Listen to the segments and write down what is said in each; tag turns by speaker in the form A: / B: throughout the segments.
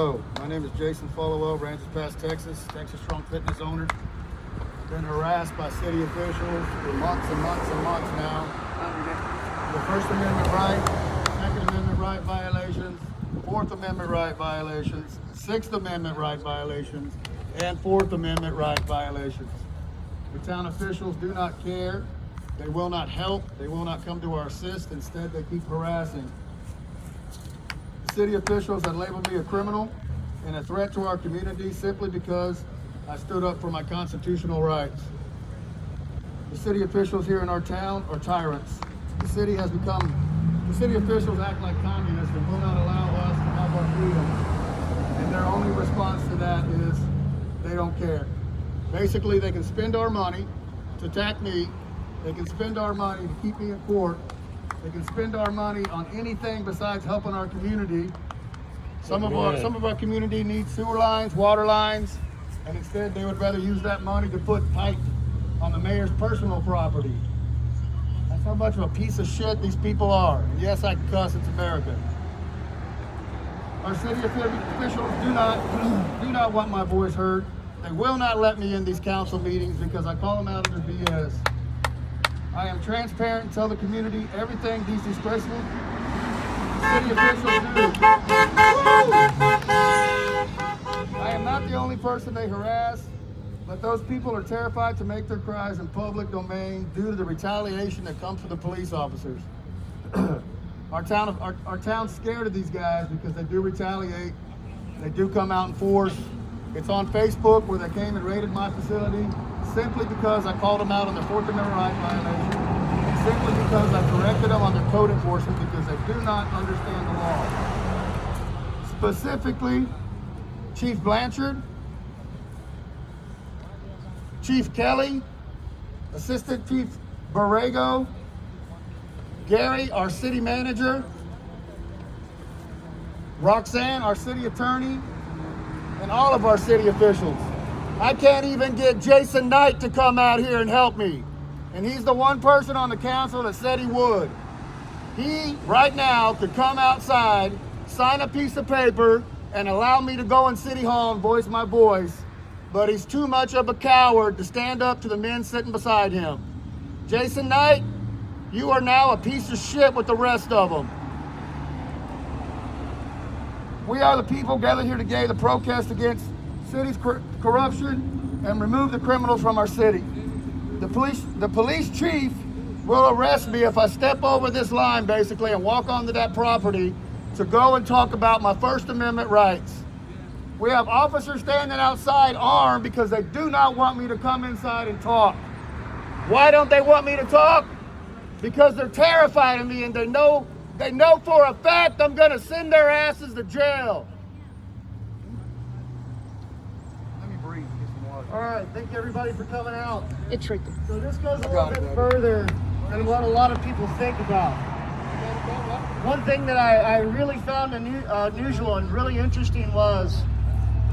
A: Hello, my name is Jason Followell, Ranches Pass, Texas Strong Fitness owner. Been harassed by city officials for months and months and months now. The First Amendment right, Second Amendment right violations, Fourth Amendment right violations, Sixth Amendment right violations, and Fourth Amendment right violations. The town officials do not care. They will not help. They will not come to our assist. Instead, they keep harassing. City officials have labeled me a criminal and a threat to our community simply because I stood up for my constitutional rights. The city officials here in our town are tyrants. The city officials act like communists and will not allow us to have our freedom. And their only response to that is they don't care. Basically, they can spend our money to attack me. They can spend our money to keep me in court. They can spend our money on anything besides helping our community. Some of our community needs sewer lines, water lines, and instead they would rather use that money to put pipe on the mayor's personal property. That's how much of a piece of shit these people are. And yes, I can cuss, it's America. Our city officials do not want my voice heard. They will not let me in these council meetings because I call them out on their BS. I am transparent and tell the community everything these disgraceful city officials do. I am not the only person they harass, but those people are terrified to make their cries in public domain due to the retaliation that comes from the police officers. Our town's scared of these guys because they do retaliate. They do come out in force. It's on Facebook where they came and raided my facility simply because I called them out on their Fourth Amendment right violation, and simply because I corrected them on their code enforcement because they do not understand the law. Specifically, Chief Blanchard, Chief Kelly, Assistant Chief Borrego, Gary, our city manager, Roxanne, our city attorney, and all of our city officials. I can't even get Jason Knight to come out here and help me. And he's the one person on the council that said he would. He, right now, could come outside, sign a piece of paper, and allow me to go in City Hall and voice my voice, but he's too much of a coward to stand up to the men sitting beside him. Jason Knight, you are now a piece of shit with the rest of them. We are the people gathered here today to protest against city's corruption and remove the criminals from our city. The police chief will arrest me if I step over this line, basically, and walk onto that property to go and talk about my First Amendment rights. We have officers standing outside armed because they do not want me to come inside and talk. Why don't they want me to talk? Because they're terrified of me and they know for a fact I'm gonna send their asses to jail. Let me breathe, get some water. All right, thank you everybody for coming out.
B: It's right there.
A: So this goes a little bit further than what a lot of people think about. One thing that I really found unusual and really interesting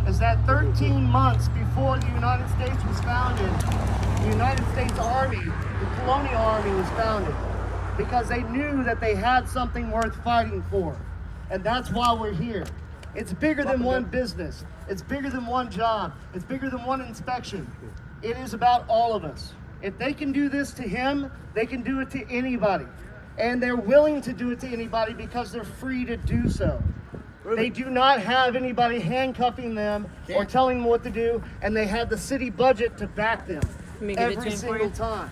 A: is that 13 months before the United States was founded, the United States Army, the Colonial Army, was founded because they knew that they had something worth fighting for. And that's why we're here. It's bigger than one business. It's bigger than one job. It's bigger than one inspection. It is about all of us. If they can do this to him, they can do it to anybody. And they're willing to do it to anybody because they're free to do so. They do not have anybody handcuffing them or telling them what to do, and they have the city budget to back them every single time.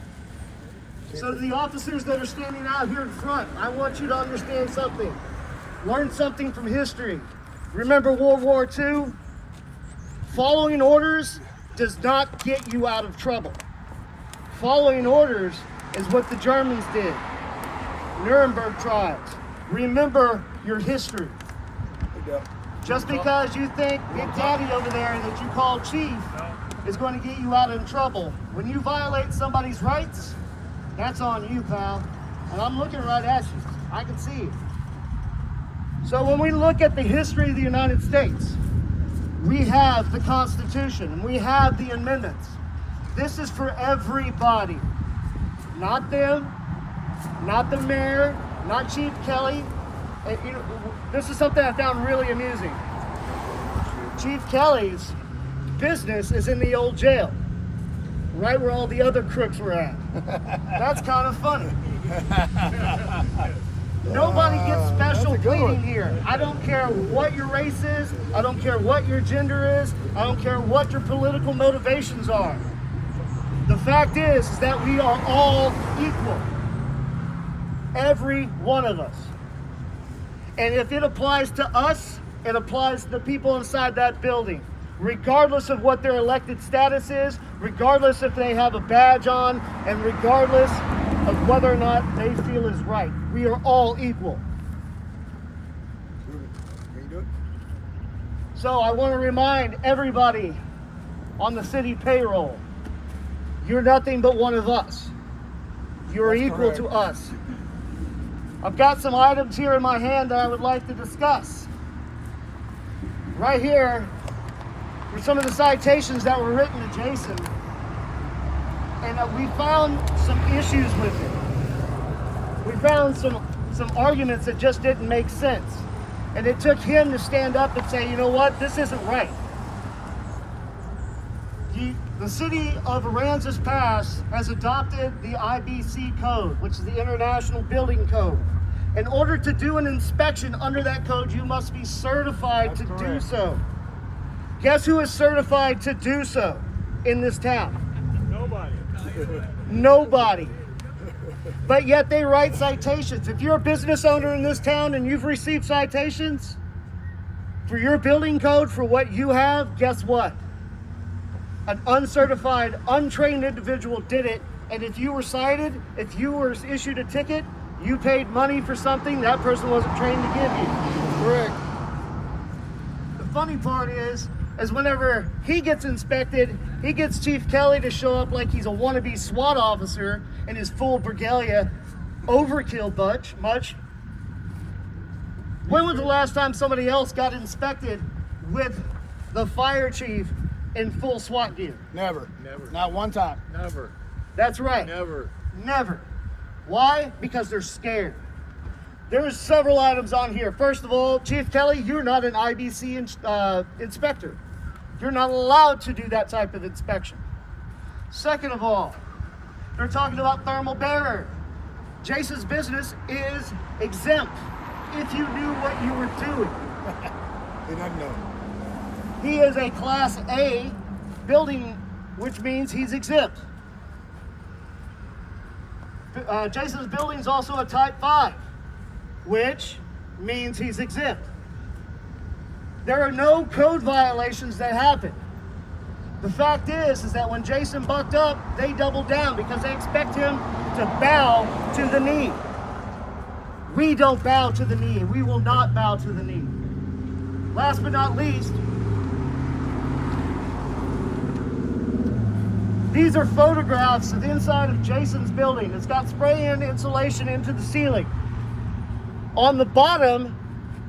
A: So to the officers that are standing out here in front, I want you to understand something. Learn something from history. Remember World War II? Following orders does not get you out of trouble. Following orders is what the Germans did. Nuremberg trials. Remember your history. Just because you think Big Daddy over there that you call chief is going to get you out of trouble, when you violate somebody's rights, that's on you, pal. And I'm looking right at you. I can see it. So when we look at the history of the United States, we have the Constitution and we have the amendments. This is for everybody. Not them, not the mayor, not Chief Kelly. And, this is something I found really amusing. Chief Kelly's business is in the old jail, right where all the other crooks were at. That's kind of funny. Nobody gets special pleading here. I don't care what your race is. I don't care what your gender is. I don't care what your political motivations are. The fact is that we are all equal. Every one of us. And if it applies to us, it applies to the people inside that building. Regardless of what their elected status is, regardless if they have a badge on, and regardless of whether or not they feel is right. We are all equal. So I want to remind everybody on the city payroll, you're nothing but one of us. You're equal to us. I've got some items here in my hand that I would like to discuss. Right here were some of the citations that were written to Jason. And we found some issues with it. We found some arguments that just didn't make sense. And it took him to stand up and say, you know what, this isn't right. The city of Aransas Pass has adopted the IBC code, which is the International Building Code. In order to do an inspection under that code, you must be certified to do so. Guess who is certified to do so in this town? Nobody. But yet they write citations. If you're a business owner in this town and you've received citations for your building code for what you have, guess what? An uncertified, untrained individual did it, and if you were cited, if you were issued a ticket, you paid money for something that person wasn't trained to give you.
B: Correct.
A: The funny part is whenever he gets inspected, he gets Chief Kelly to show up like he's a wannabe SWAT officer in his full regalia, overkill much. When was the last time somebody else got inspected with the fire chief in full SWAT gear?
B: Never. Not one time.
C: Never.
A: That's right. Never. Why? Because they're scared. There's several items on here. First of all, Chief Kelly, you're not an IBC inspector. You're not allowed to do that type of inspection. Second of all, they're talking about thermal barrier. Jason's business is exempt if you knew what you were doing.
B: He doesn't know.
A: He is a Class A building, which means he's exempt. Jason's building is also a Type 5, which means he's exempt. There are no code violations that happen. The fact is that when Jason bucked up, they doubled down because they expect him to bow to the knee. We don't bow to the knee. We will not bow to the knee. Last but not least, these are photographs of the inside of Jason's building. It's got spray-in insulation into the ceiling. On the bottom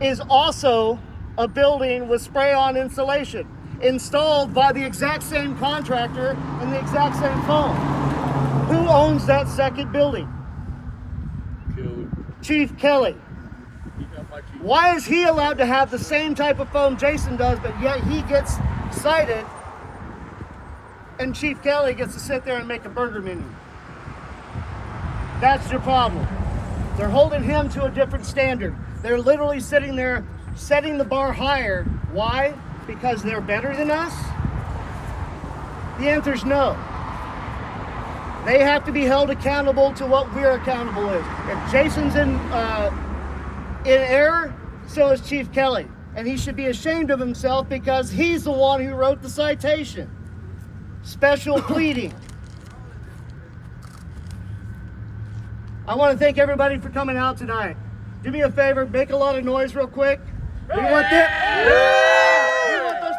A: is also a building with spray-on insulation installed by the exact same contractor and the exact same foam. Who owns that second building? Chief Kelly. Why is he allowed to have the same type of foam Jason does, but yet he gets cited and Chief Kelly gets to sit there and make a burger menu? That's your problem. They're holding him to a different standard. They're literally sitting there setting the bar higher. Why? Because they're better than us? The answer is no. They have to be held accountable to what we're accountable is. If Jason's in error, so is Chief Kelly. And he should be ashamed of himself because he's the one who wrote the citation. Special pleading. I want to thank everybody for coming out tonight. Do me a favor, make a lot of noise real quick. We want those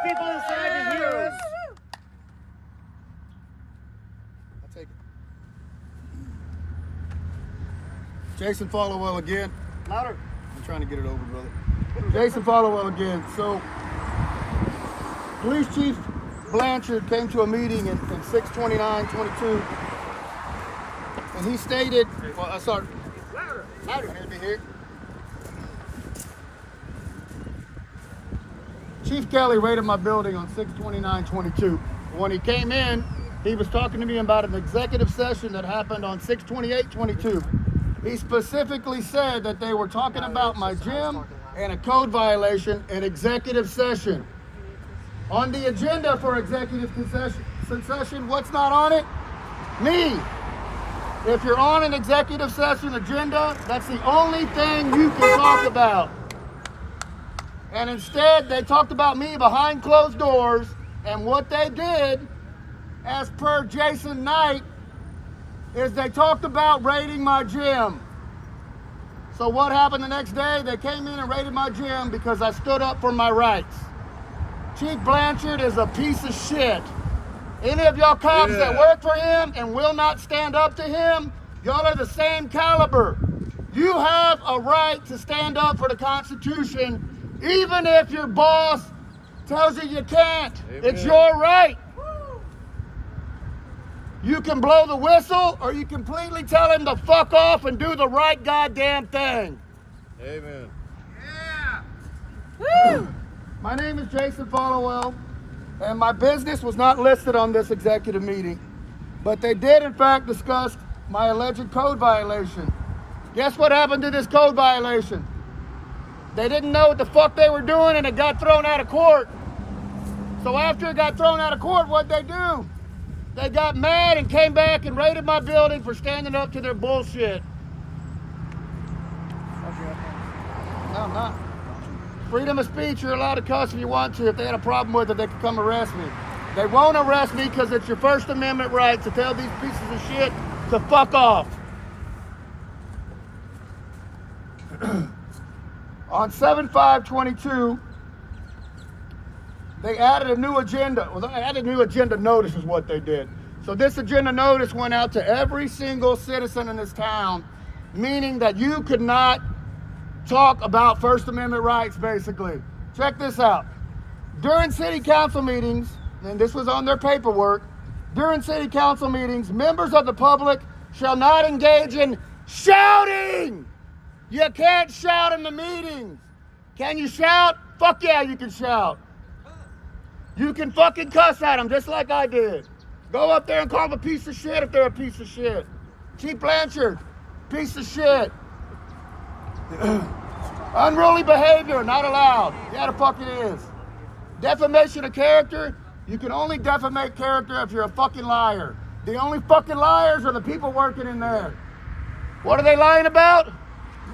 A: people inside to hear us.
B: I'll take it. Jason Followell again.
A: Louder.
B: I'm trying to get it over, brother. Jason Followell again. So, Police Chief Blanchard came to a meeting in 6/29/22, and he stated, louder, here. Chief Kelly raided my building on 6/29/22. When he came in, he was talking to me about an executive session that happened on 6/28/22. He specifically said that they were talking about my gym and a code violation in executive session. On the agenda for executive session, what's not on it? Me. If you're on an executive session agenda, that's the only thing you can talk about. And instead, they talked about me behind closed doors, and what they did, as per Jason Knight, is they talked about raiding my gym. So what happened the next day? They came in and raided my gym because I stood up for my rights. Chief Blanchard is a piece of shit. Any of y'all cops that work for him and will not stand up to him, y'all are the same caliber. You have a right to stand up for the Constitution, even if your boss tells you you can't. Amen. It's your right. You can blow the whistle, or you completely tell him to fuck off and do the right goddamn thing.
C: Amen.
B: Yeah. Woo! My name is Jason Followell, and my business was not listed on this executive meeting, but they did in fact discuss my alleged code violation. Guess what happened to this code violation? They didn't know what the fuck they were doing, and it got thrown out of court. So after it got thrown out of court, what'd they do? They got mad and came back and raided my building for standing up to their bullshit. No, I'm not. Freedom of speech, you're allowed to cuss if you want to. If they had a problem with it, they could come arrest me. They won't arrest me because it's your First Amendment right to tell these pieces of shit to fuck off. On 7/5/22, they added a new agenda. Well, they added a new agenda notice is what they did. So this agenda notice went out to every single citizen in this town, meaning that you could not talk about First Amendment rights, basically. Check this out. During city council meetings, and this was on their paperwork, during city council meetings, members of the public shall not engage in shouting. You can't shout in the meetings. Can you shout? Fuck yeah, you can shout. You can fucking cuss at them just like I did. Go up there and call them a piece of shit if they're a piece of shit. Chief Blanchard, piece of shit. Unruly behavior, not allowed. Yeah, the fuck it is. Defamation of character, you can only defamate character if you're a fucking liar. The only fucking liars are the people working in there. What are they lying about?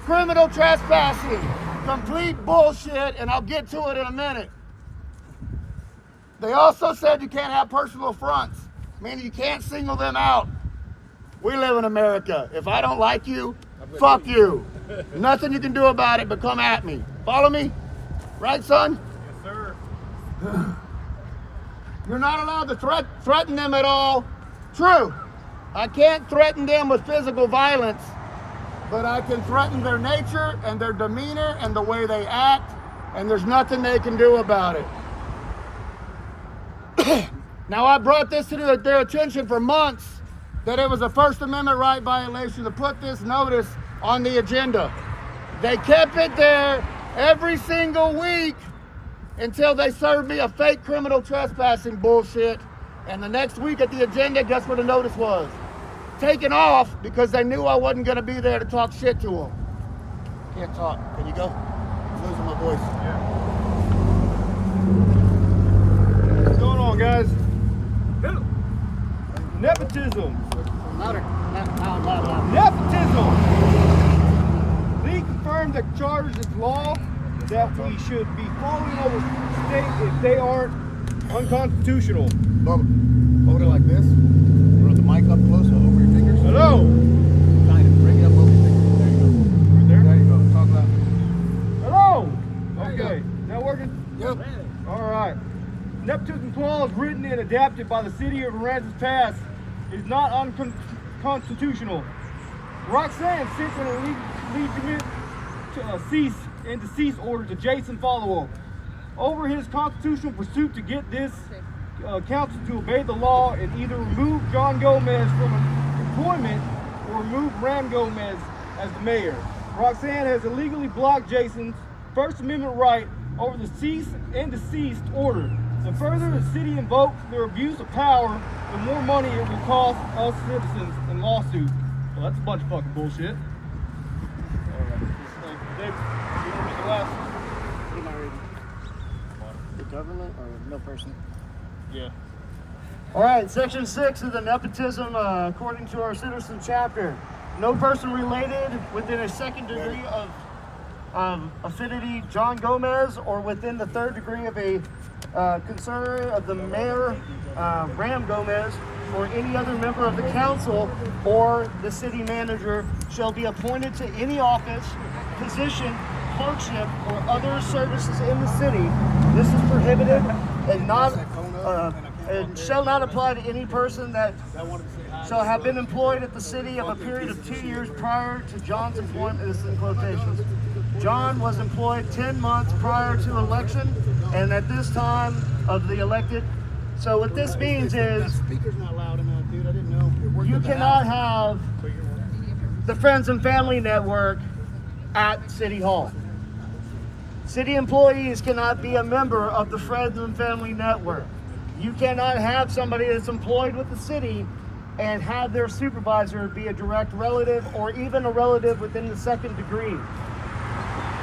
B: Criminal trespassing. Complete bullshit, and I'll get to it in a minute. They also said you can't have personal affronts, meaning you can't single them out. We live in America. If I don't like you, fuck you. Nothing you can do about it but come at me. Follow me? Right, son?
C: Yes, sir.
B: You're not allowed to threaten them at all. True. I can't threaten them with physical violence, but I can threaten their nature and their demeanor and the way they act, and there's nothing they can do about it. Now, I brought this to their attention for months, that it was a First Amendment right violation to put this notice on the agenda. They kept it there every single week until they served me a fake criminal trespassing bullshit. And the next week at the agenda, guess where the notice was? Taken off because they knew I wasn't going to be there to talk shit to them. Can't talk. Can you go? I'm losing my voice.
C: Yeah. What's going on, guys? Nepotism.
B: Louder.
C: Nepotism. Lee confirmed that charges of law that we should be following over state if they aren't unconstitutional.
B: Hold it like this. Bring the mic up close over your fingers.
C: Hello.
B: Kind of bring it up over your fingers. There you go.
C: Right there?
B: There you go. Talk loud.
C: Hello.
B: There you
C: Okay. That working?
B: Yep.
C: All right. Nepotism clause written and adapted by the city of Aransas Pass is not unconstitutional. Roxanne sent an illegitimate cease and desist order to Jason Followell over his constitutional pursuit to get this council to obey the law and either remove John Gomez from employment or remove Ram Gomez as the mayor. Roxanne has illegally blocked Jason's First Amendment right over the cease and desist order. The further the city invokes their abuse of power, the more money it will cost us citizens in lawsuits. Well, that's a bunch of fucking bullshit. Dave, you want to read the last?
A: What am I reading? The government or no person?
C: Yeah.
A: All right, section 6 of the nepotism, according to our citizen chapter. No person related within a second degree of affinity, John Gomez, or within the third degree of a concern of the mayor, Ram Gomez, or any other member of the council or the city manager shall be appointed to any office, position, clerkship, or other services in the city. This is prohibited and not and shall not apply to any person that shall have been employed at the city of a period of 2 years prior to John's employment. This is in quotations. John was employed 10 months prior to election and at this time of the elected. So what this means is
B: Speaker's not loud enough, dude. I didn't know. It worked
A: you
B: at the
A: cannot
B: house.
A: have the Friends and Family Network at City Hall. City employees cannot be a member of the Friends and Family Network. You cannot have somebody that's employed with the city and have their supervisor be a direct relative or even a relative within the second degree.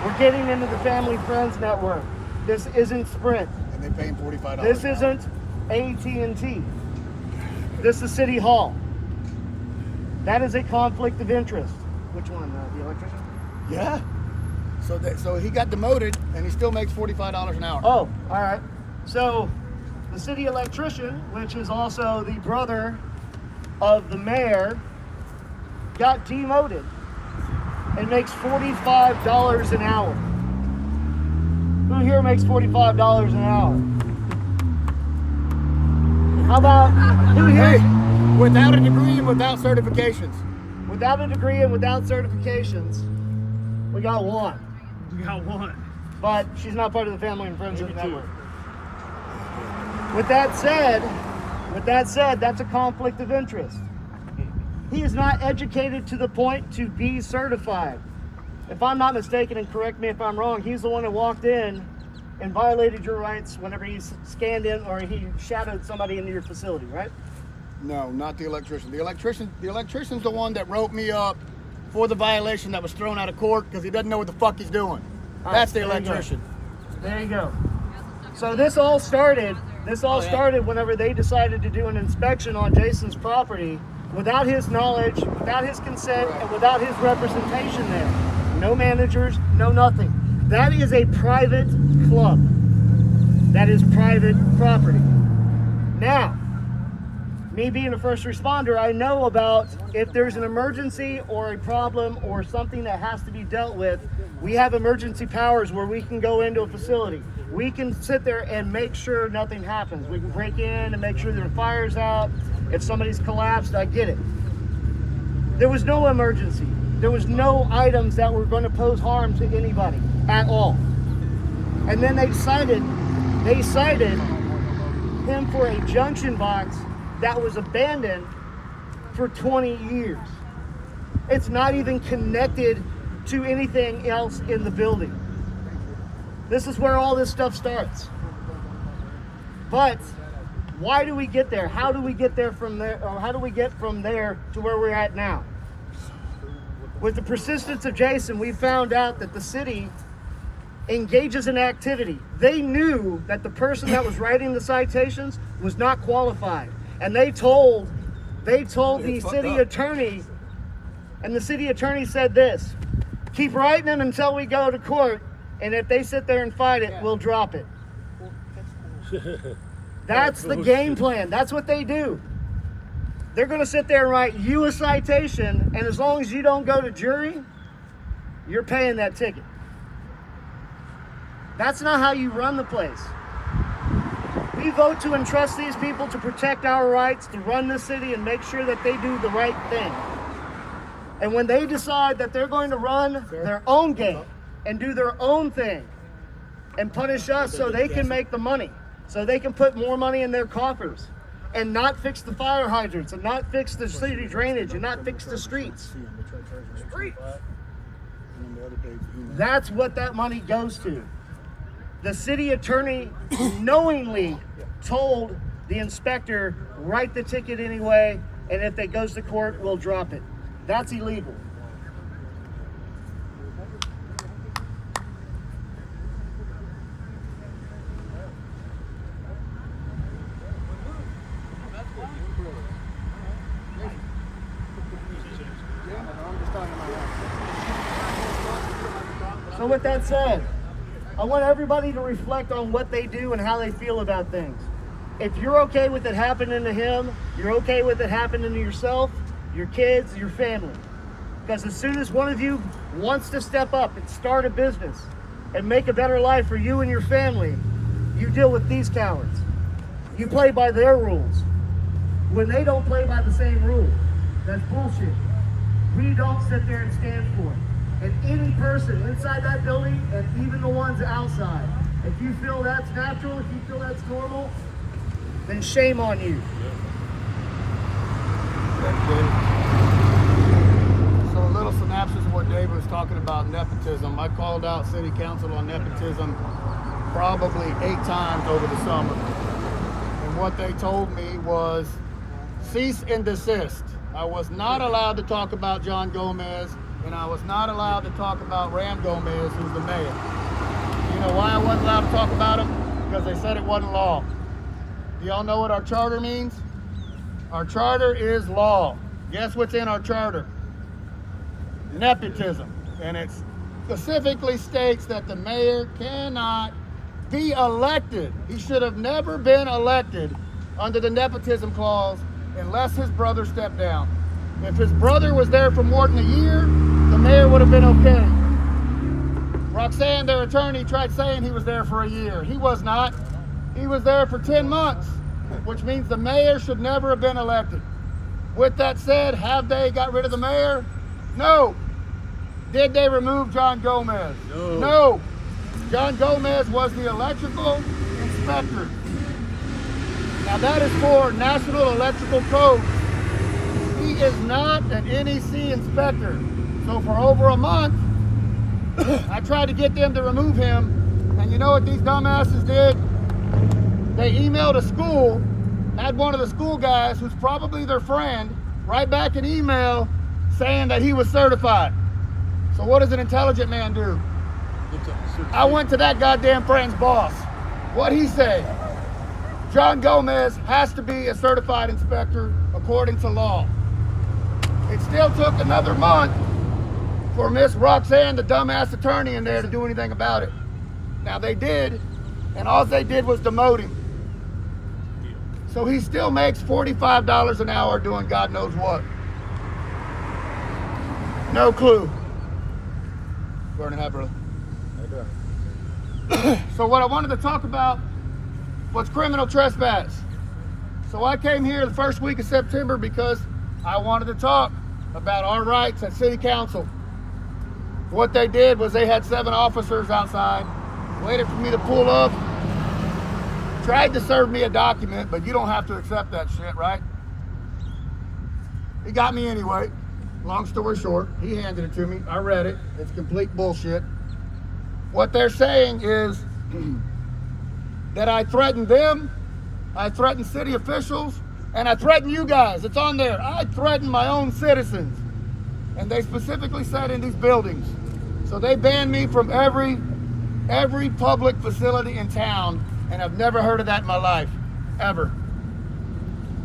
A: We're getting into the Family Friends Network. This isn't Sprint.
B: And they pay him $45.
A: This isn't AT&T. This is City Hall. That is a conflict of interest. Which one? The electrician?
B: Yeah. So he got demoted and he still makes $45 an hour.
A: Oh, all right. So the city electrician, which is also the brother of the mayor, got demoted and makes $45 an hour. Who here makes $45 an hour? How about who here?
B: Hey, without a degree and without certifications.
A: Without a degree and without certifications, we got one.
C: We got one.
A: But she's not part of the Family and Friends
C: Maybe
A: Network.
C: two.
A: With that said, that's a conflict of interest. He is not educated to the point to be certified. If I'm not mistaken, and correct me if I'm wrong, he's the one that walked in and violated your rights whenever he scanned in or he shadowed somebody into your facility, right?
B: No, not the electrician. The electrician's the one that wrote me up for the violation that was thrown out of court because he doesn't know what the fuck he's doing.
A: All
B: That's
A: right,
B: the
A: there you go.
B: electrician.
A: There you go. So this all started whenever they decided to do an inspection on Jason's property without his knowledge, without his consent, and without his representation there. No managers, no nothing. That is a private club. That is private property. Now, me being a first responder, I know about if there's an emergency or a problem or something that has to be dealt with, we have emergency powers where we can go into a facility. We can sit there and make sure nothing happens. We can break in and make sure there are fires out. If somebody's collapsed, I get it. There was no emergency. There was no items that were going to pose harm to anybody at all. And then they cited him for a junction box that was abandoned for 20 years. It's not even connected to anything else in the building. This is where all this stuff starts. But why do we get there? How do we get there from there? Or how do we get from there to where we're at now? With the persistence of Jason, we found out that the city engages in activity. They knew that the person that was writing the citations was not qualified. And they told the city attorney, and the city attorney said this: keep writing them until we go to court, and if they sit there and fight it, we'll drop it. That's the game plan. That's what they do. They're going to sit there and write you a citation, and as long as you don't go to jury, you're paying that ticket. That's not how you run the place. We vote to entrust these people to protect our rights, to run the city and make sure that they do the right thing. And when they decide that they're going to run their own game and do their own thing and punish us so they can make the money, so they can put more money in their coffers and not fix the fire hydrants and not fix the city drainage and not fix the streets. That's what that money goes to. The city attorney knowingly told the inspector, write the ticket anyway, and if it goes to court, we'll drop it. That's illegal. So with that said, I want everybody to reflect on what they do and how they feel about things. If you're okay with it happening to him, you're okay with it happening to yourself, your kids, your family. Because as soon as one of you wants to step up and start a business and make a better life for you and your family, you deal with these cowards. You play by their rules. When they don't play by the same rules, that's bullshit. We don't sit there and stand for it. And any person inside that building, and even the ones outside, if you feel that's natural, if you feel that's normal, then shame on you.
B: So a little synopsis of what David was talking about, nepotism. I called out city council on nepotism probably 8 times over the summer. And what they told me was cease and desist. I was not allowed to talk about John Gomez, and I was not allowed to talk about Ram Gomez, who's the mayor. You know why I wasn't allowed to talk about him? Because they said it wasn't law. Do y'all know what our charter means? Our charter is law. Guess what's in our charter? Nepotism. And it specifically states that the mayor cannot be elected. He should have never been elected under the nepotism clause unless his brother stepped down. If his brother was there for more than a year, the mayor would have been okay. Roxanne, their attorney, tried saying he was there for a year. He was not. He was there for 10 months, which means the mayor should never have been elected. With that said, have they got rid of the mayor? No. Did they remove John Gomez? No. John Gomez was the electrical inspector. Now that is for National Electrical Code. He is not an NEC inspector. So for over a month, I tried to get them to remove him. And you know what these dumbasses did? They emailed a school, had one of the school guys, who's probably their friend, write back an email saying that he was certified. So what does an intelligent man do? I went to that goddamn friend's boss. What'd he say? John Gomez has to be a certified inspector according to law. It still took another month for Miss Roxanne, the dumbass attorney in there, to do anything about it. Now they did, and all they did was demote him. So he still makes $45 an hour doing God knows what. No clue. Burning hot, brother. So what I wanted to talk about was criminal trespass. So I came here the first week of September because I wanted to talk about our rights at City Council. What they did was they had 7 officers outside, waited for me to pull up, tried to serve me a document, but you don't have to accept that shit, right? He got me anyway. Long story short, he handed it to me. I read it. It's complete bullshit. What they're saying is that I threatened them, I threatened city officials, and I threatened you guys. It's on there. I threatened my own citizens. And they specifically said in these buildings. So they banned me from every public facility in town, and I've never heard of that in my life, ever.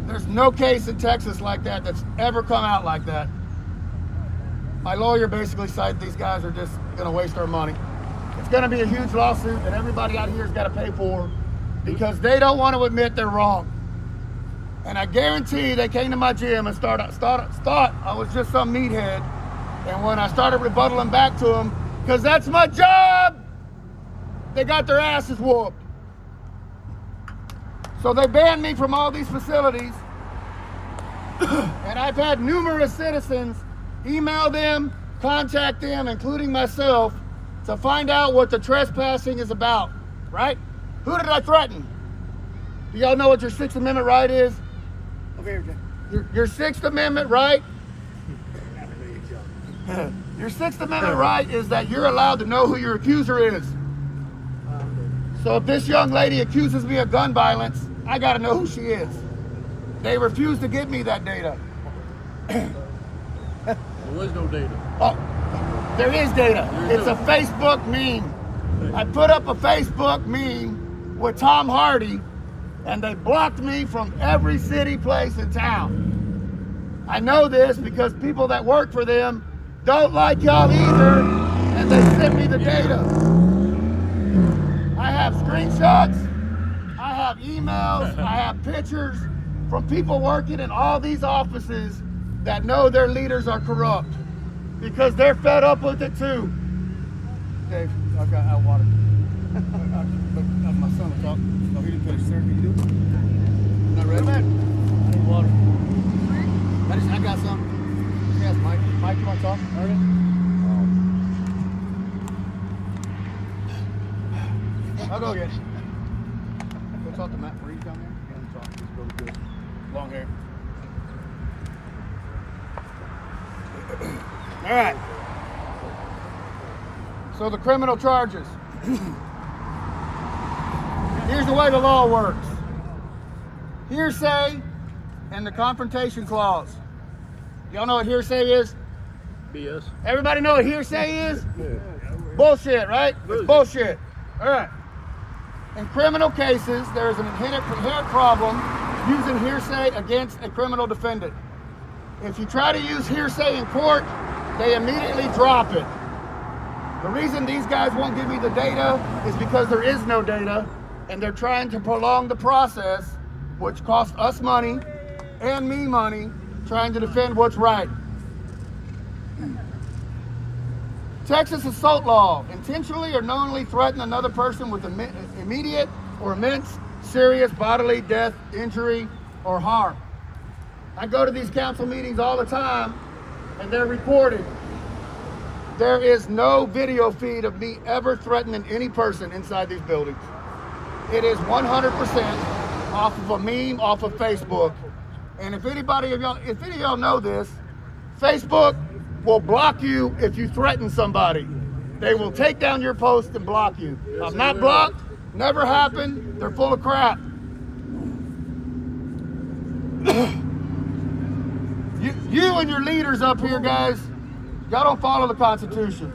B: There's no case in Texas like that that's ever come out like that. My lawyer basically said these guys are just gonna waste our money. It's gonna be a huge lawsuit that everybody out here's gotta pay for because they don't want to admit they're wrong. And I guarantee they came to my gym and thought I was just some meathead. And when I started rebuttaling back to them, because that's my job, they got their asses whooped. So they banned me from all these facilities. And I've had numerous citizens email them, contact them, including myself, to find out what the trespassing is about, right? Who did I threaten? Do y'all know what your 6th Amendment right is?
A: Over here, Jay.
B: Your 6th Amendment right? Your 6th Amendment right is that you're allowed to know who your accuser is. So if this young lady accuses me of gun violence, I gotta know who she is. They refuse to give me that data.
D: There was no data.
B: Oh, there is data. It's a Facebook meme. I put up a Facebook meme with Tom Hardy, and they blocked me from every city, place in town. I know this because people that work for them don't like y'all either, and they send me the data. I have screenshots, I have emails, I have pictures from people working in all these offices that know their leaders are corrupt because they're fed up with it too. Dave, I've got hot water. My son will talk. No, he didn't finish, sir. Can you do it? Not ready? I need water. I got some. Yes, Mike. Mike, you want to talk? All right. I'll go get it. Go talk to Matt Reed down there. Get him to talk. He's really good. Long hair. All right. So the criminal charges. Here's the way the law works. Hearsay and the confrontation clause. Y'all know what hearsay is?
D: BS.
B: Everybody know what hearsay is? Bullshit, right? It's bullshit. All right. In criminal cases, there is an inherent problem using hearsay against a criminal defendant. If you try to use hearsay in court, they immediately drop it. The reason these guys won't give me the data is because there is no data, and they're trying to prolong the process, which costs us money and me money, trying to defend what's right. Texas assault law: intentionally or knowingly threaten another person with immediate or immense serious bodily death, injury, or harm. I go to these council meetings all the time, and they're recorded. There is no video feed of me ever threatening any person inside these buildings. It is 100% off of a meme off of Facebook. And if any of y'all know this, Facebook will block you if you threaten somebody. They will take down your post and block you. I'm not blocked, never happened, they're full of crap. You and your leaders up here, guys, y'all don't follow the Constitution.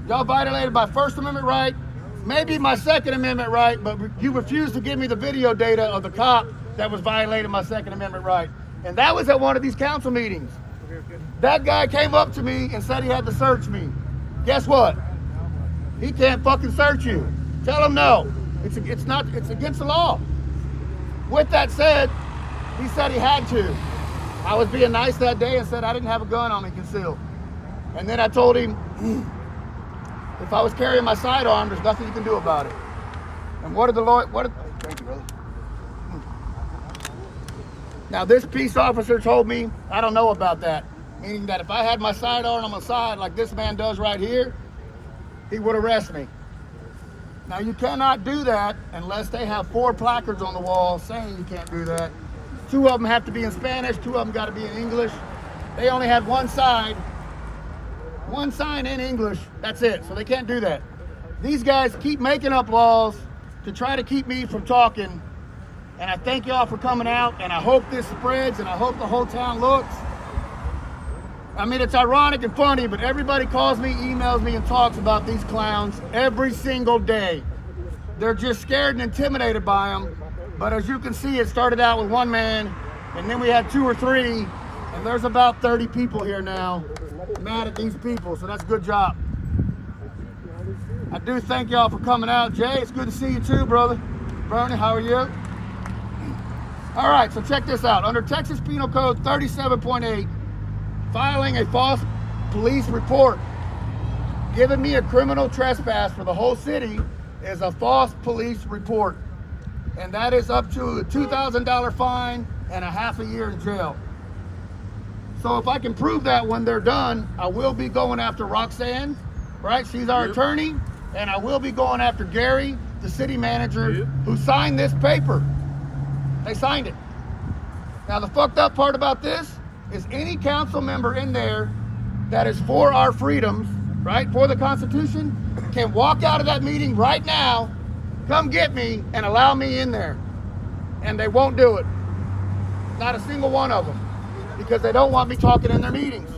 B: Y'all violated my First Amendment right, maybe my Second Amendment right, but you refused to give me the video data of the cop that was violating my Second Amendment right. And that was at one of these council meetings. That guy came up to me and said he had to search me. Guess what? He can't fucking search you. Tell him no. It's against the law. With that said, he said he had to. I was being nice that day and said I didn't have a gun on me concealed. And then I told him, if I was carrying my sidearm, there's nothing you can do about it. And thank you, brother. Now this peace officer told me, I don't know about that. Meaning that if I had my sidearm on my side like this man does right here, he would arrest me. Now you cannot do that unless they have 4 placards on the wall saying you can't do that. 2 of them have to be in Spanish, 2 of them got to be in English. They only had one sign in English, that's it, so they can't do that. These guys keep making up laws to try to keep me from talking, and I thank y'all for coming out, and I hope this spreads, and I hope the whole town looks. I mean, it's ironic and funny, but everybody calls me, emails me, and talks about these clowns every single day. They're just scared and intimidated by them, but as you can see, it started out with 1 man, and then we had 2 or 3, and there's about 30 people here now mad at these people, so that's a good job. I do thank y'all for coming out. Jay, it's good to see you too, brother. Bernie, how are you? All right, so check this out. Under Texas Penal Code 37.8, filing a false police report, giving me a criminal trespass for the whole city is a false police report. And that is up to a $2,000 fine and a half a year in jail. So if I can prove that when they're done, I will be going after Roxanne, right? She's our attorney. And I will be going after Gary, the city manager, who signed this paper. They signed it. Now the fucked up part about this is any council member in there that is for our freedoms, right, for the Constitution, can walk out of that meeting right now come get me and allow me in there. And they won't do it. Not a single one of them. Because they don't want me talking in their meetings.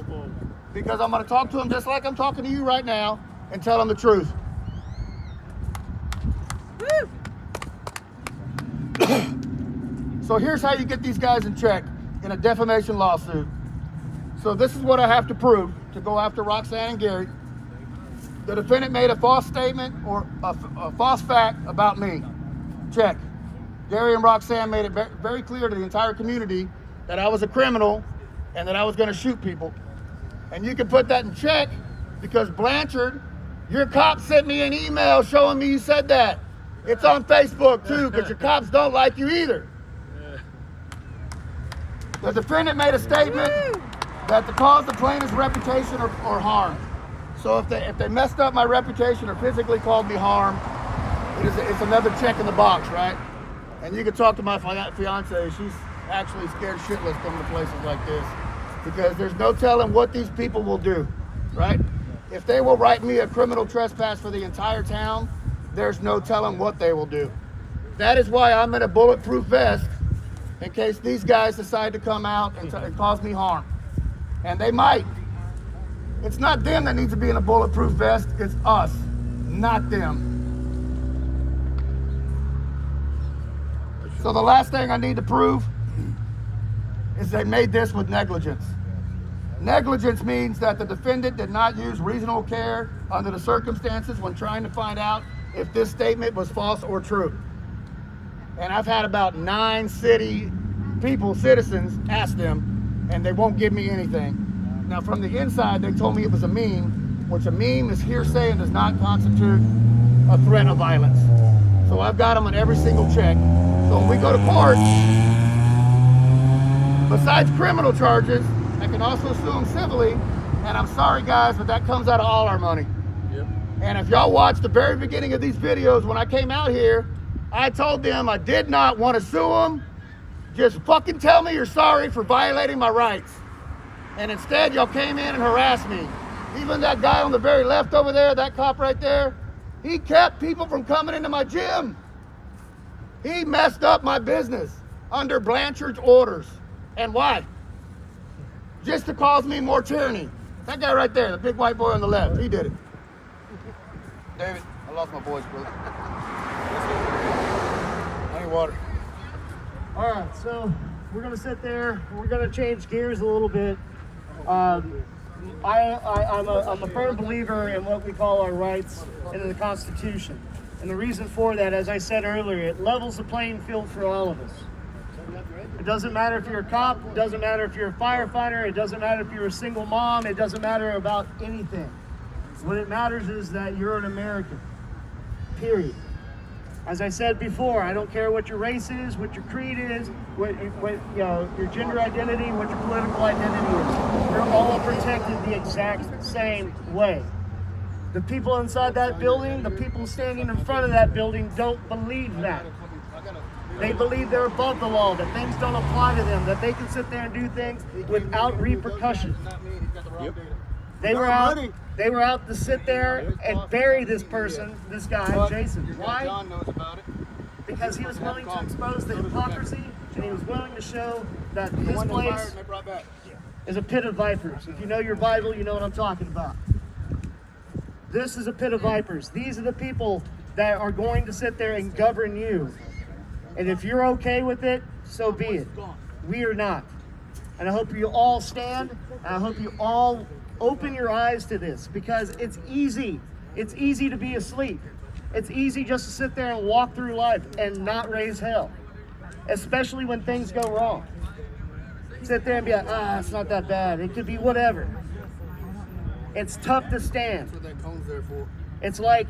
B: Because I'm going to talk to them just like I'm talking to you right now and tell them the truth. So here's how you get these guys in check in a defamation lawsuit. So this is what I have to prove to go after Roxanne and Gary. The defendant made a false statement or a false fact about me. Check. Gary and Roxanne made it very clear to the entire community that I was a criminal and that I was going to shoot people. And you can put that in check because Blanchard, your cop sent me an email showing me you said that. It's on Facebook too because your cops don't like you either. The defendant made a statement that to cause the plaintiff's reputation or harm. So if they messed up my reputation or physically called me harm, it's another check in the box, right? And you can talk to my fiance. She's actually scared shitless coming to places like this because there's no telling what these people will do, right? If they will write me a criminal trespass for the entire town, there's no telling what they will do. That is why I'm in a bulletproof vest in case these guys decide to come out and cause me harm. And they might. It's not them that needs to be in a bulletproof vest, it's us, not them. So the last thing I need to prove is they made this with negligence. Negligence means that the defendant did not use reasonable care under the circumstances when trying to find out if this statement was false or true. And I've had about 9 citizens ask them, and they won't give me anything. Now from the inside, they told me it was a meme, which a meme is hearsay and does not constitute a threat of violence. So I've got them on every single check. So when we go to court, besides criminal charges, I can also sue them civilly. And I'm sorry guys, but that comes out of all our money.
D: Yep.
B: And if y'all watch the very beginning of these videos, when I came out here, I told them I did not want to sue them. Just fucking tell me you're sorry for violating my rights. And instead, y'all came in and harassed me. Even that guy on the very left over there, that cop right there, he kept people from coming into my gym. He messed up my business under Blanchard's orders. And why? Just to cause me more tyranny. That guy right there, the big white boy on the left, he did it. David, I lost my voice, brother. I need water.
A: All right, so we're gonna sit there. We're gonna change gears a little bit. I'm a firm believer in what we call our rights and in the Constitution. And the reason for that, as I said earlier, it levels the playing field for all of us. It doesn't matter if you're a cop, it doesn't matter if you're a firefighter, it doesn't matter if you're a single mom, it doesn't matter about anything. What it matters is that you're an American, period. As I said before, I don't care what your race is, what your creed is, what your gender identity, what your political identity is. You're all protected the exact same way. The people inside that building, the people standing in front of that building don't believe that. They believe they're above the law, that things don't apply to them, that they can sit there and do things without repercussions.
D: Yep.
A: They were out to sit there and bury this person, this guy, Jason. Why?
B: John knows about it.
A: Because he was willing to expose the hypocrisy, and he was willing to show that this place is a pit of vipers. If you know your Bible, you know what I'm talking about. This is a pit of vipers. These are the people that are going to sit there and govern you. And if you're okay with it, so be it. We are not. And I hope you all stand, and I hope you all open your eyes to this, because it's easy. It's easy to be asleep. It's easy just to sit there and walk through life and not raise hell, especially when things go wrong. Sit there and be like, it's not that bad. It could be whatever. It's tough to stand.
B: That's what that cone's there for.
A: It's like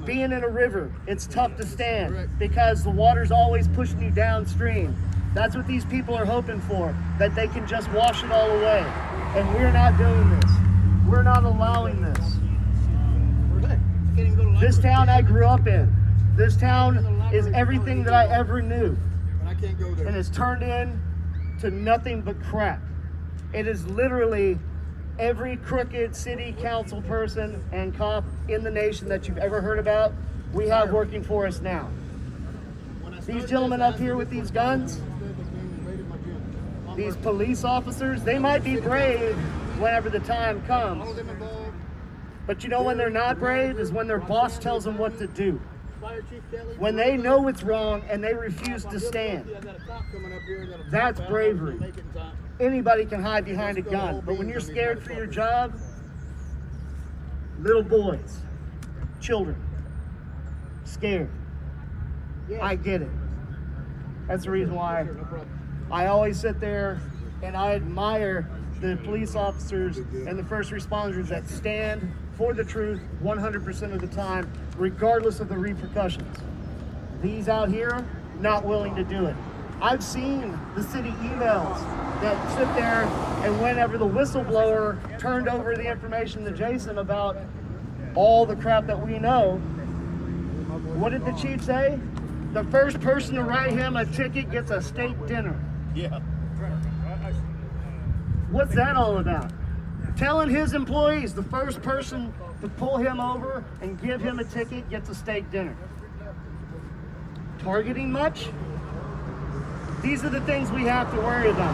A: being in a river. It's tough to stand because the water's always pushing you downstream. That's what these people are hoping for, that they can just wash it all away. And we're not doing this. We're not allowing this. This town I grew up in. This town is everything that I ever knew.
B: And I can't go there.
A: And it's turned into nothing but crap. It is literally every crooked city council person and cop in the nation that you've ever heard about we have working for us now. These gentlemen up here with these guns, these police officers, they might be brave whenever the time comes. But you know when they're not brave is when their boss tells them what to do. When they know it's wrong and they refuse to stand. That's bravery. Anybody can hide behind a gun, but when you're scared for your job, little boys, children, scared. I get it. That's the reason why I always sit there and I admire the police officers and the first responders that stand for the truth 100% of the time, regardless of the repercussions. These out here, not willing to do it. I've seen the city emails that sit there, and whenever the whistleblower turned over the information to Jason about all the crap that we know, what did the chief say? The first person to write him a ticket gets a steak dinner.
B: Yeah.
A: What's that all about? Telling his employees the first person to pull him over and give him a ticket gets a steak dinner. Targeting much? These are the things we have to worry about.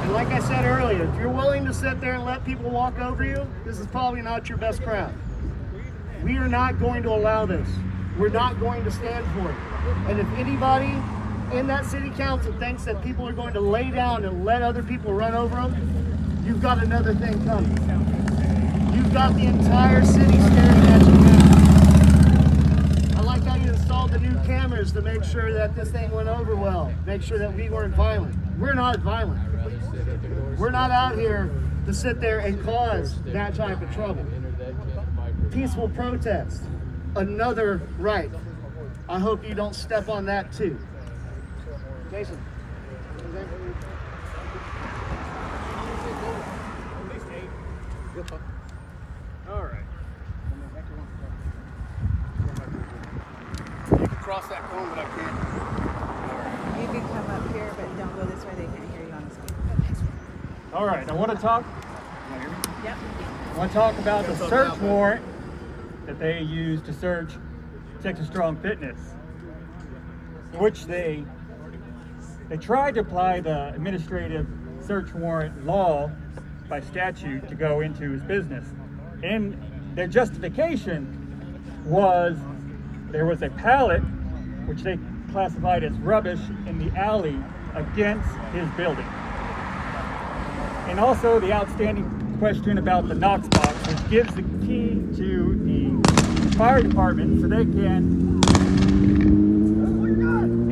A: And like I said earlier, if you're willing to sit there and let people walk over you, this is probably not your best crowd. We are not going to allow this. We're not going to stand for it. And if anybody in that city council thinks that people are going to lay down and let other people run over them, you've got another thing coming. You've got the entire city staring at you now. I like how you installed the new cameras to make sure that this thing went over well, make sure that we weren't violent. We're not violent. We're not out here to sit there and cause that type of trouble. Peaceful protest, another right. I hope you don't step on that too. Jason.
B: All right. You can cross that cone, but I can't.
E: You can come up here, but don't go this way. They can't hear you on the speaker.
C: All right, I want to talk.
E: Yep.
C: I want to talk about the search warrant that they used to search Texas Strong Fitness, which they tried to apply the administrative search warrant law by statute to go into his business. And their justification was there was a pallet, which they classified as rubbish, in the alley against his building. And also the outstanding question about the Knox box, which gives the key to the fire department so they can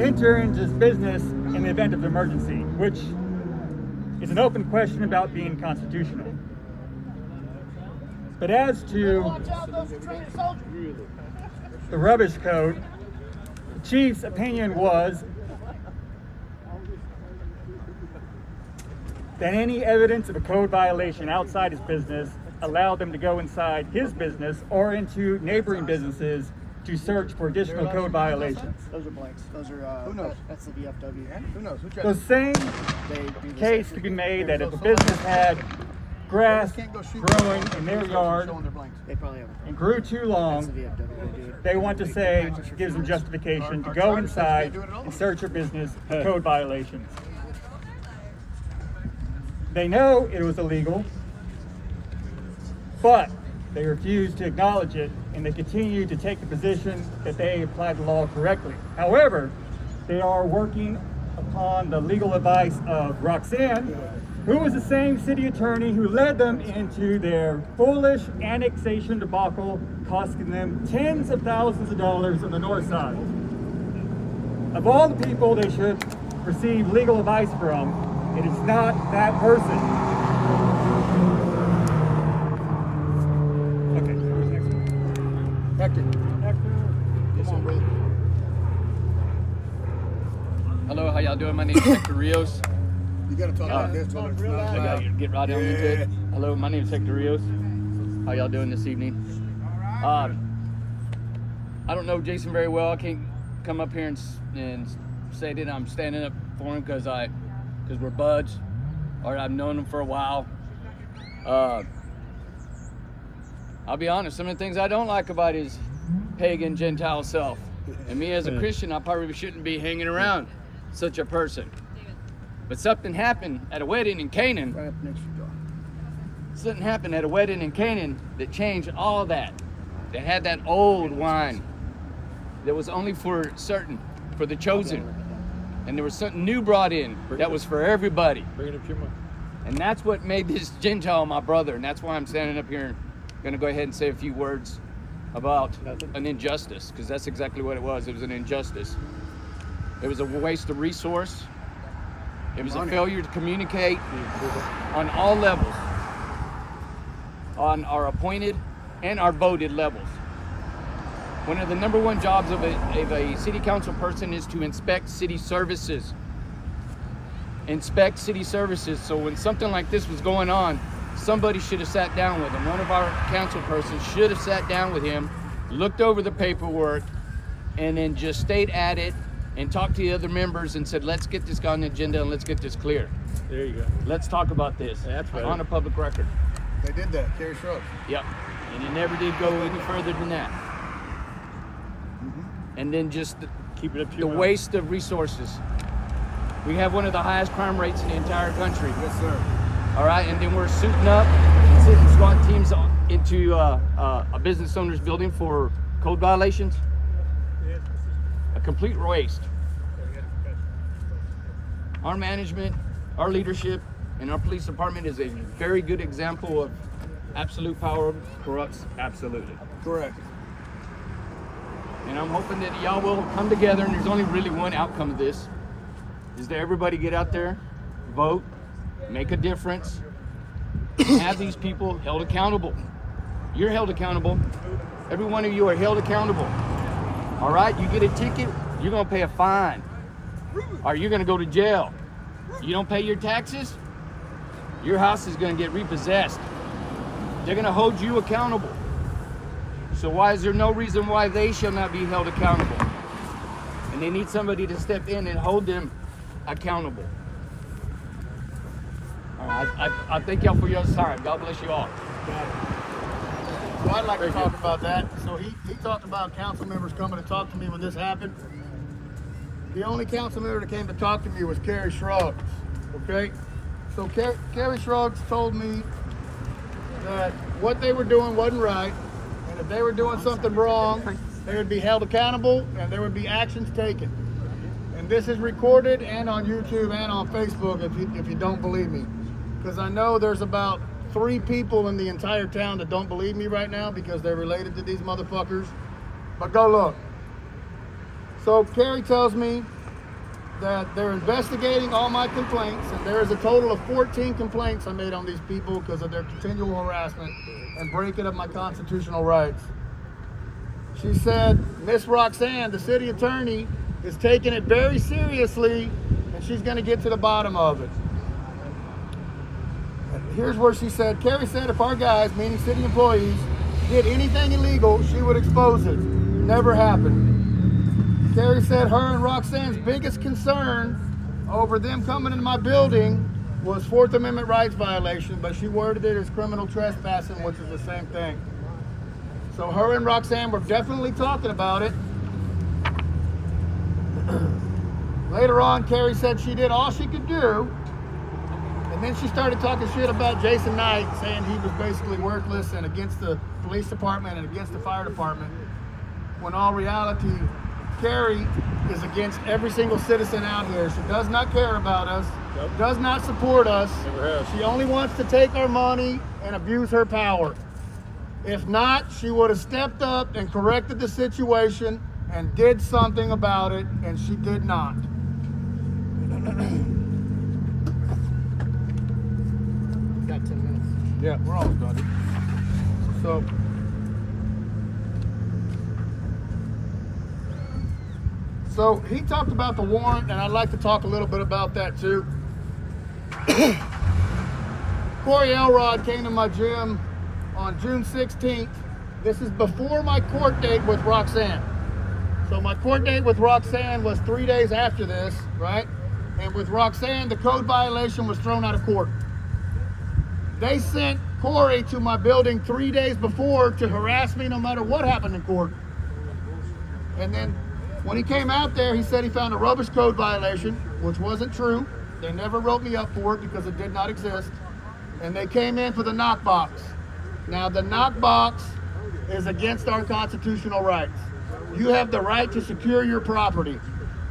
C: enter into this business in the event of emergency, which is an open question about being constitutional. But as to the rubbish code, the chief's opinion was that any evidence of a code violation outside his business allowed them to go inside his business or into neighboring businesses to search for additional code violations.
A: Those are blanks. Those are,
B: Who knows?
A: That's the VFW.
B: Who knows? Who
C: The same
A: They do the
C: case
A: same.
C: could be made that if a business had grass growing in their yard
A: They probably have.
C: and grew too
A: That's the
C: long,
A: VFW. They do it.
C: they want to say, gives them justification to go inside and search your business for code violations. They know it was illegal, but they refuse to acknowledge it, and they continue to take the position that they applied the law correctly. However, they are working upon the legal advice of Roxanne, who was the same city attorney who led them into their foolish annexation debacle, costing them tens of thousands of dollars on the north side. Of all the people they should receive legal advice from, it is not that person. Okay, who's next one?
B: Hector.
C: Come on, brother.
F: Hello, how y'all doing? My name is Hector Rios.
B: You gotta talk like this. So it's not
F: I gotta
B: loud.
F: get right on into it. Hello, my name is Hector Rios. How y'all doing this evening? I don't know Jason very well. I can't come up here and say that I'm standing up for him because we're buds, or I've known him for a while. I'll be honest. Some of the things I don't like about his pagan Gentile self. And me as a Christian, I probably shouldn't be hanging around such a person. But something happened at a wedding in Canaan.
B: Right up next to you,
F: Something happened at a wedding in Canaan that changed all that. They had that old wine that was only for certain, for the chosen. And there was something new brought in that was for everybody.
D: Bring it up to your mouth.
F: And that's what made this Gentile my brother. And that's why I'm standing up here and going to go ahead and say a few words about an injustice, because that's exactly what it was. It was an injustice. It was a waste of resource. It was a failure to communicate on all levels, on our appointed and our voted levels. One of the number one jobs of a city council person is to inspect city services. Inspect city services. So when something like this was going on, somebody should have sat down with him. One of our council persons should have sat down with him, looked over the paperwork, and then just stayed at it and talked to the other members and said, let's get this on the agenda and let's get this clear.
D: There you go.
F: Let's talk about this
D: That's better.
F: on a public record.
B: They did that, Kerry Shrug.
F: Yep. And it never did go any further than that. And then just
D: Keep it up to
F: the
D: your mouth.
F: waste of resources. We have one of the highest crime rates in the entire country.
B: Yes, sir.
F: All right, and then we're suiting up and sending SWAT teams into a business owner's building for code violations. A complete waste. Our management, our leadership, and our police department is a very good example of absolute power corrupts absolutely.
B: Correct.
F: And I'm hoping that y'all will come together, and there's only really one outcome of this, is that everybody get out there, vote, make a difference, and have these people held accountable. You're held accountable. Every one of you are held accountable. All right, you get a ticket, you're gonna pay a fine, or you're gonna go to jail. You don't pay your taxes, your house is gonna get repossessed. They're gonna hold you accountable. So why is there no reason why they shall not be held accountable? And they need somebody to step in and hold them accountable. All right, I thank y'all for your time. God bless you all.
B: So I'd like to talk about that. So he talked about council members coming to talk to me when this happened. The only council member that came to talk to me was Kerry Shrugs. Okay? So Kerry Shrugs told me that what they were doing wasn't right, and if they were doing something wrong, they would be held accountable and there would be actions taken. And this is recorded and on YouTube and on Facebook if you don't believe me. Because I know there's about 3 people in the entire town that don't believe me right now because they're related to these motherfuckers. But go look. So Kerry tells me that they're investigating all my complaints, and there is a total of 14 complaints I made on these people because of their continual harassment and breaking of my constitutional rights. She said, Miss Roxanne, the city attorney, is taking it very seriously, and she's going to get to the bottom of it. Here's where she said, Kerry said if our guys, meaning city employees, did anything illegal, she would expose it. Never happened. Kerry said her and Roxanne's biggest concern over them coming into my building was 4th Amendment rights violation, but she worded it as criminal trespassing, which is the same thing. So her and Roxanne were definitely talking about it. Later on, Kerry said she did all she could do. And then she started talking shit about Jason Knight, saying he was basically worthless and against the police department and against the fire department. When all reality, Kerry is against every single citizen out here. She does not care about us, does not support us.
D: Never has.
B: She only wants to take our money and abuse her power. If not, she would have stepped up and corrected the situation and did something about it, and she did not. Got 10 minutes. Yeah, we're almost done. So he talked about the warrant, and I'd like to talk a little bit about that too. Corey Elrod came to my gym on June 16th. This is before my court date with Roxanne. So my court date with Roxanne was 3 days after this, right? And with Roxanne, the code violation was thrown out of court. They sent Corey to my building 3 days before to harass me no matter what happened in court. And then when he came out there, he said he found a rubbish code violation, which wasn't true. They never wrote me up for it because it did not exist. And they came in for the knock box. Now the knock box is against our constitutional rights. You have the right to secure your property.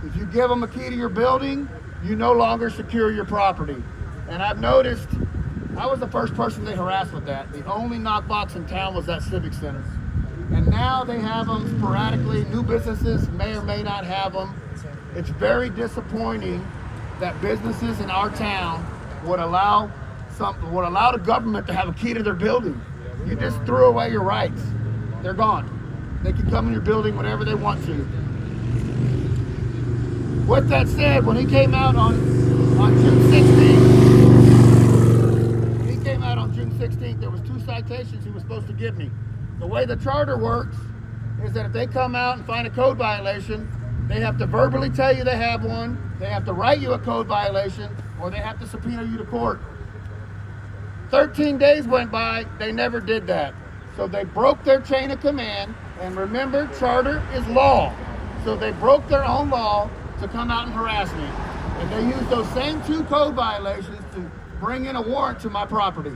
B: If you give them a key to your building, you no longer secure your property. And I've noticed, I was the first person they harassed with that. The only knock box in town was that Civic Center. And now they have them sporadically. New businesses may or may not have them. It's very disappointing that businesses in our town would allow the government to have a key to their building. You just threw away your rights. They're gone. They can come in your building whenever they want to. With that said, when he came out on June 16th, there was 2 citations he was supposed to give me. The way the charter works is that if they come out and find a code violation, they have to verbally tell you they have one, they have to write you a code violation, or they have to subpoena you to court. 13 days went by, they never did that. So they broke their chain of command, and remember, charter is law. So they broke their own law to come out and harass me. And they used those same 2 code violations to bring in a warrant to my property.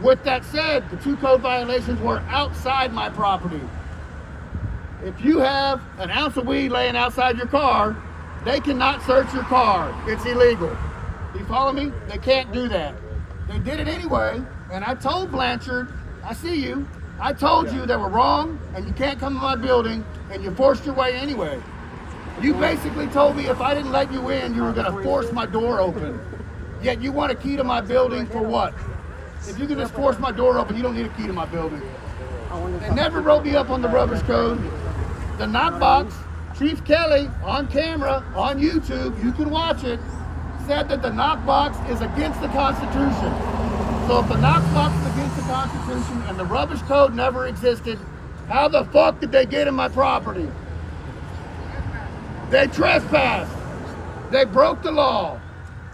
B: With that said, the 2 code violations were outside my property. If you have an ounce of weed laying outside your car, they cannot search your car. It's illegal. Do you follow me? They can't do that. They did it anyway, and I told Blanchard, I see you. I told you they were wrong, and you can't come to my building, and you forced your way anyway. You basically told me if I didn't let you in, you were going to force my door open. Yet you want a key to my building for what? If you can just force my door open, you don't need a key to my building. They never wrote me up on the rubbish code. The knock box, Chief Kelly, on camera, on YouTube, you can watch it, said that the knock box is against the Constitution. So if the knock box is against the Constitution and the rubbish code never existed, how the fuck did they get in my property? They trespassed. They broke the law.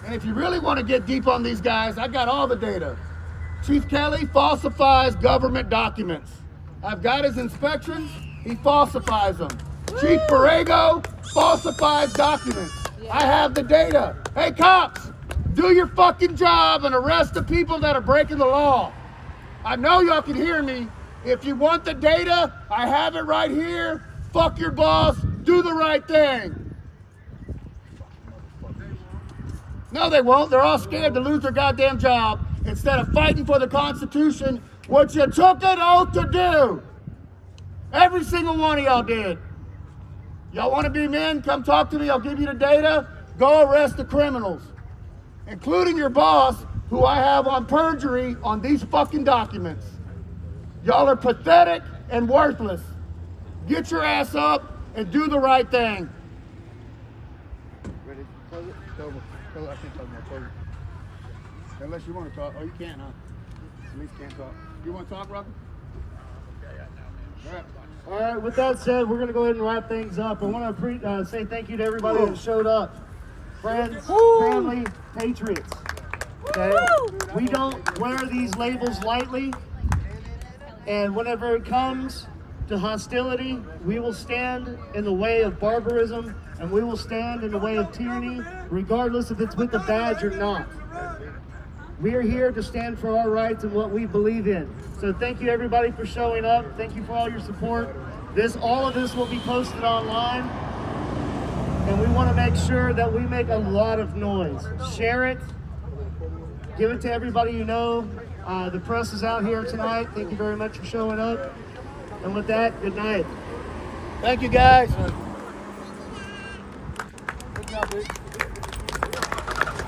B: And if you really want to get deep on these guys, I got all the data. Chief Kelly falsifies government documents. I've got his inspections, he falsifies them. Chief Borrego falsifies documents. I have the data. Hey cops, do your fucking job and arrest the people that are breaking the law. I know y'all can hear me. If you want the data, I have it right here. Fuck your boss, do the right thing. No, they won't. They're all scared to lose their goddamn job instead of fighting for the Constitution, which you took an oath to do. Every single one of y'all did. Y'all want to be men? Come talk to me. I'll give you the data. Go arrest the criminals, including your boss, who I have on perjury on these fucking documents. Y'all are pathetic and worthless. Get your ass up and do the right thing. Ready? Close it? It's over. I can't talk more. Close it. Unless you want to talk. Oh, you can't, huh? At least can't talk. You want to talk, Rocky?
A: All right, with that said, we're going to go ahead and wrap things up. I want to say thank you to everybody that showed up. Friends, family, patriots. Okay? We don't wear these labels lightly. And whenever it comes to hostility, we will stand in the way of barbarism, and we will stand in the way of tyranny, regardless if it's with a badge or not. We are here to stand for our rights and what we believe in. So thank you everybody for showing up. Thank you for all your support. All of this will be posted online. And we want to make sure that we make a lot of noise. Share it. Give it to everybody you know. The press is out here tonight. Thank you very much for showing up. And with that, good night.
B: Thank you, guys.